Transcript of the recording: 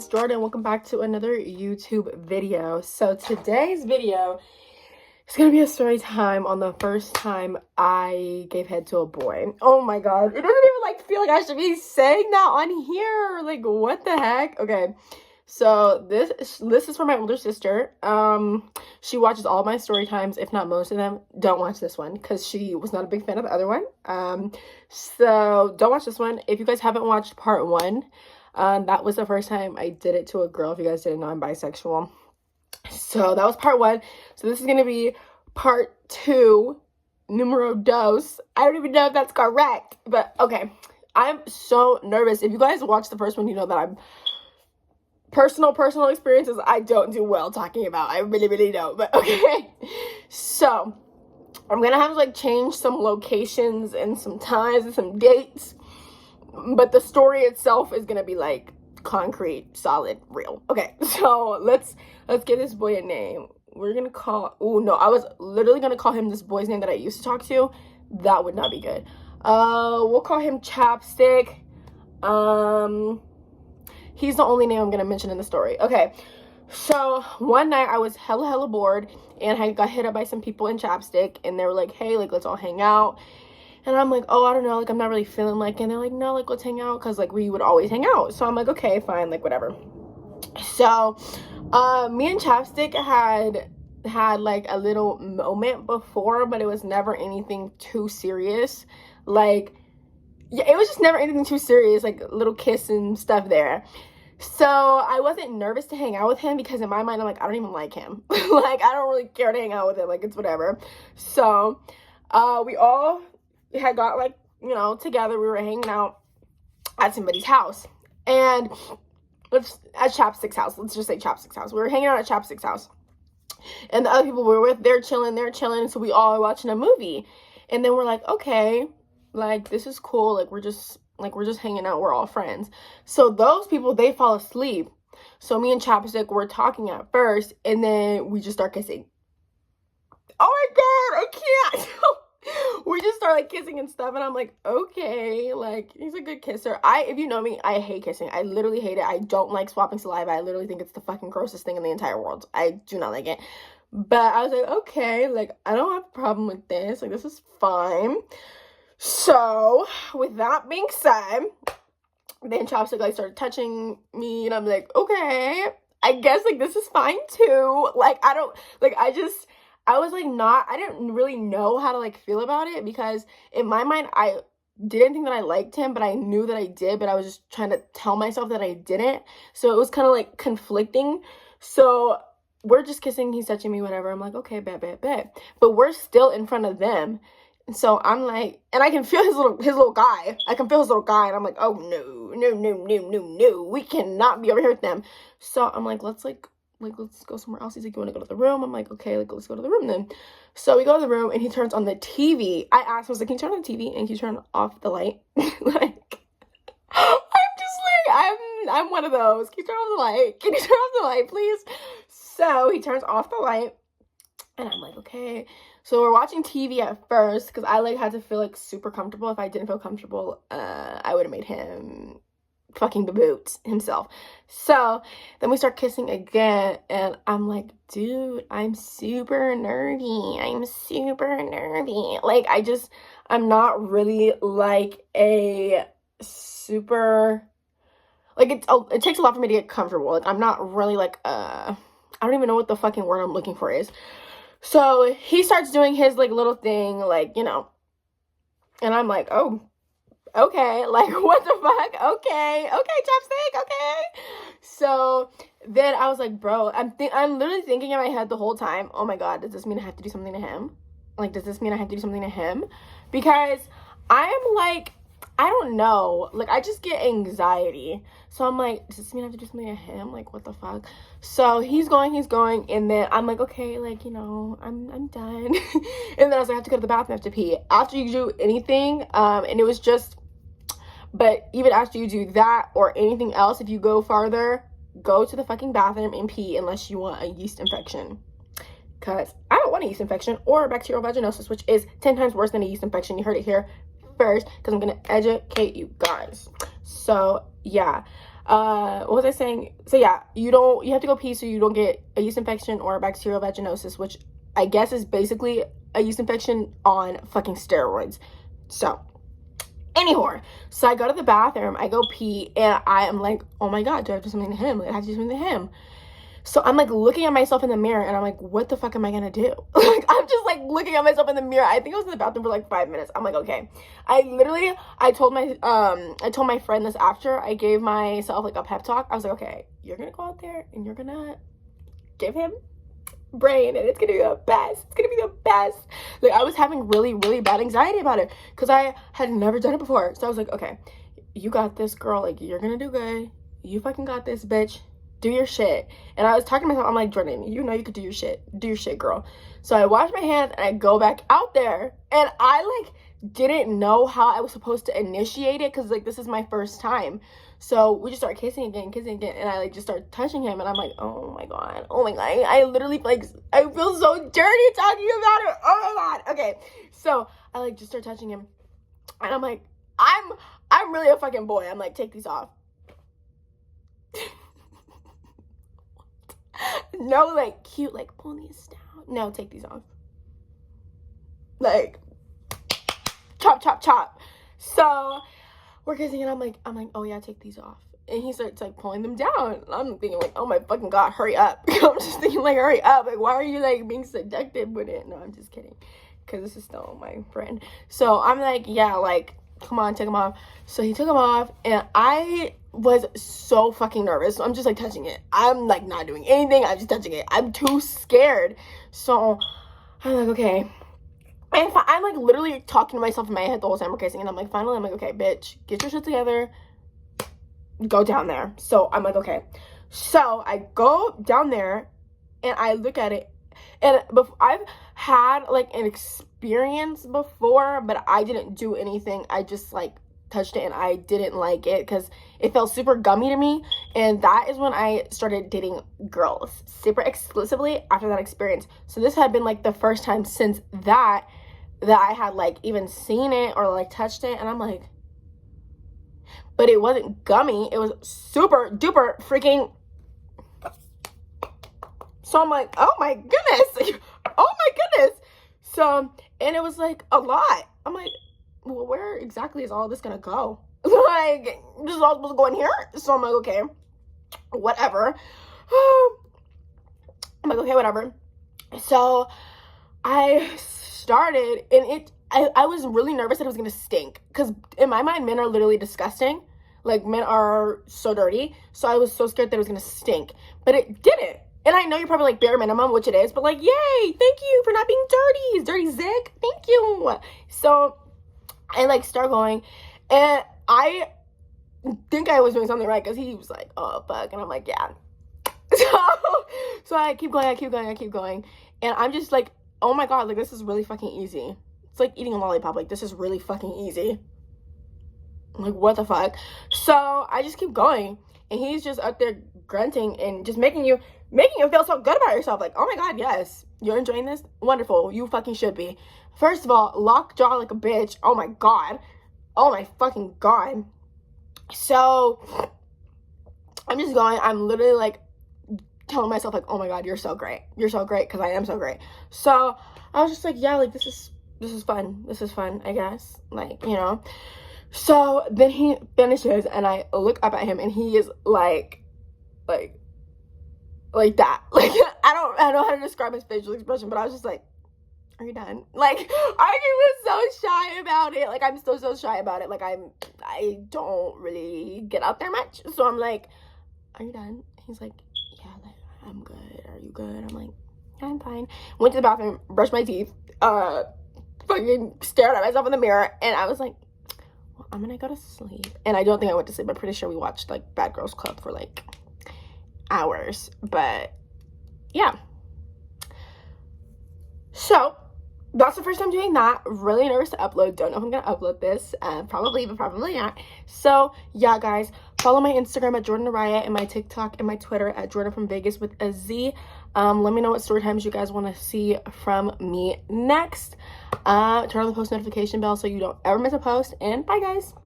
it's Jordan. Welcome back to another YouTube video. So today's video is going to be a story time on the first time I gave head to a boy. Oh my god. It doesn't even feel like I should be saying that on here. Like, what the heck? Okay. So this is for my older sister. She watches all my story times, if not most of them. Don't watch this one because she was not a big fan of the other one. So don't watch this one. If you guys haven't watched part one, that was the first time I did it to a girl. If you guys didn't know, I'm bisexual. So that was part one. So this is gonna be part two, numero dos. I don't even know if that's correct, but okay. I'm so nervous. If you guys watched the first one, you know that I'm personal experiences I don't do well talking about. I really don't, but okay. So I'm gonna have to change some locations and some times and some dates, but the story itself is gonna be concrete, solid, real. Okay, so let's give this boy a name. We're gonna call, oh no, I was literally gonna call him this boy's name that I used to talk to. That would not be good. We'll call him Chapstick. He's the only name I'm going to mention in the story. Okay, so one night I was hella bored, and I got hit up by some people in Chapstick, and they were like, hey, let's all hang out. And I'm like, oh, I don't know, I'm not really feeling like it. And they're like, no, let's hang out, because, we would always hang out. So I'm like, okay, fine, whatever. So, me and Chapstick had a little moment before, but it was never anything too serious. Yeah, it was just never anything too serious, little kiss and stuff there. So I wasn't nervous to hang out with him because in my mind, I'm like, I don't even like him. I don't really care to hang out with him. It's whatever. So we all had got, together. We were hanging out at somebody's house. And at Chapstick's house. Let's just say Chapstick's house. We were hanging out at Chapstick's house. And the other people we were with, they're chilling. So we all are watching a movie. And then we're like, okay, this is cool. We're just hanging out. We're all friends. So those people, they fall asleep. So me and Chapstick were talking at first, and then we just start kissing. Oh my god, I can't. We just start kissing and stuff, and I'm like, okay, he's a good kisser. If you know me, I hate kissing. I literally hate it. I don't like swapping saliva. I literally think it's the fucking grossest thing in the entire world. I do not like it. But I was like, okay, I don't have a problem with this. This is fine. So, with that being said, then Chapstick, started touching me, and I'm like, okay, I guess, this is fine, too. I didn't really know how to, feel about it, because in my mind, I didn't think that I liked him, but I knew that I did, but I was just trying to tell myself that I didn't, so it was kind of, conflicting. So we're just kissing, he's touching me, whatever. I'm like, okay, bet. But we're still in front of them. So I'm like, and I can feel his little guy. I can feel his little guy, and I'm like, oh no, we cannot be over here with them. So I'm like, let's go somewhere else. He's like, you want to go to the room? I'm like, okay, let's go to the room then. So we go to the room, and he turns on the TV. I asked him, I was like, can you turn on the TV? And can you turn off the light? I'm one of those. Can you turn off the light? Can you turn off the light, please? So he turns off the light, and I'm like, okay. So we're watching TV at first, because I had to feel super comfortable. If I didn't feel comfortable, I would have made him fucking the boots himself. So then we start kissing again, and I'm like, dude, I'm super nerdy. I'm not really a super, it takes a lot for me to get comfortable. I'm not really I don't even know what the fucking word I'm looking for is. So he starts doing his little thing, and I'm like, oh, okay, what the fuck? Okay, Chapstick, okay. So then I was like, bro, I'm literally thinking in my head the whole time, oh my god, does this mean I have to do something to him? Does this mean I have to do something to him? Because I'm I don't know, I just get anxiety. So I'm like, does this mean I have to do something to him? What the fuck? So he's going, and then I'm like, okay, I'm done. And then I was like, I have to go to the bathroom, I have to pee. After you do anything, and it was just, but even after you do that or anything else, if you go farther, go to the fucking bathroom and pee unless you want a yeast infection. Because I don't want a yeast infection or a bacterial vaginosis, which is 10 times worse than a yeast infection. You heard it here first, because I'm going to educate you guys. So, yeah. What was I saying? So yeah, you have to go pee so you don't get a yeast infection or a bacterial vaginosis, which I guess is basically a yeast infection on fucking steroids. So anywho, so I go to the bathroom, I go pee, and I am like, oh my god, do I have to do something to him? Like, I have to do something to him. So I'm like looking at myself in the mirror, and I'm like, what the fuck am I gonna do? Like, I'm just like looking at myself in the mirror. I think I was in the bathroom for like 5 minutes. I'm like, okay. I told my friend this after I gave myself like a pep talk. I was like, okay, you're gonna go out there and you're gonna give him brain, and it's gonna be the best. It's gonna be the best. Like, I was having really, really bad anxiety about it because I had never done it before. So I was like, okay, you got this, girl. Like, you're gonna do good. You fucking got this, bitch. Do your shit. And I was talking to myself, I'm like, Jordan, you know you could do your shit. Do your shit, girl. So I wash my hands and I go back out there, and I like didn't know how I was supposed to initiate it because like this is my first time. So we just start kissing again, and I like just start touching him, and I'm like, oh my god. I literally like, I feel so dirty talking about it. Oh my god. Okay, so I like just start touching him, and I'm like, I'm really a fucking boy. I'm like, take these off. No, like cute, like pull these down. No, take these off. Like chop, chop, chop. So we're kissing, and I'm like, oh yeah, take these off. And he starts like pulling them down. And I'm thinking like, oh my fucking god, hurry up. I'm just thinking like, hurry up. Like, why are you like being seductive with it? No, I'm just kidding, because this is still my friend. So I'm like, yeah, like, come on, take them off. So he took them off, and I was so fucking nervous. So I'm just like touching it. I'm like not doing anything. I'm just touching it. I'm too scared. So I'm like, okay. And I'm like literally talking to myself in my head the whole time we're kissing. And I'm like, finally, I'm like, okay, bitch, get your shit together. Go down there. So I'm like, okay. So I go down there, and I look at it. And I've had like an experience before, but I didn't do anything. I just like touched it, and I didn't like it because it felt super gummy to me. And that is when I started dating girls super exclusively after that experience. So this had been like the first time since that I had like even seen it or like touched it. And I'm like, but it wasn't gummy. It was super duper freaking. So I'm like, oh my goodness. Oh my goodness. So, and it was like a lot. I'm like, well, where exactly is all this gonna go? Like, this is all supposed to go in here? So I'm like, okay, whatever. I'm like, okay, whatever. So I started, and I was really nervous that it was gonna stink, because in my mind, men are literally disgusting. Like, men are so dirty. So I was so scared that it was gonna stink, but it didn't. And I know you're probably like, bare minimum, which it is, but like, yay, thank you for not being dirty zig, thank you. So I like start going, and I think I was doing something right, because he was like, oh fuck, and I'm like, yeah. So I keep going, and I'm just like, oh my god, like, this is really fucking easy. It's like eating a lollipop. Like, this is really fucking easy. Like, what the fuck? So I just keep going, and he's just up there grunting and just making you feel so good about yourself. Like, oh my god, yes, you're enjoying this? Wonderful. You fucking should be. First of all, lockjaw like a bitch. Oh my god. Oh my fucking god. So I'm just going. I'm literally like telling myself like, oh my god, you're so great. You're so great, because I am so great. So I was just like, yeah, like, this is fun. This is fun, I guess. Like, you know. So then he finishes, and I look up at him, and he is like that. Like, I don't know how to describe his facial expression, but I was just like, are you done? Like, I was so shy about it. Like, I'm still so shy about it. Like, I don't really get out there much. So I'm like, are you done? He's like, yeah, like, I'm good. Are you good? I'm like, yeah, I'm fine. Went to the bathroom, brushed my teeth, fucking stared at myself in the mirror, and I was like, well, I'm gonna go to sleep. And I don't think I went to sleep. I'm pretty sure we watched like Bad Girls Club for like hours. But yeah. So that's the first time doing that. Really nervous to upload. Don't know if I'm gonna upload this. Probably, but probably not. So yeah, guys, follow my Instagram at jordanairiyah, and my TikTok and my Twitter at Jordan from Vegas with a Z. Let me know what story times you guys want to see from me next. Turn on the post notification bell so you don't ever miss a post. And bye, guys.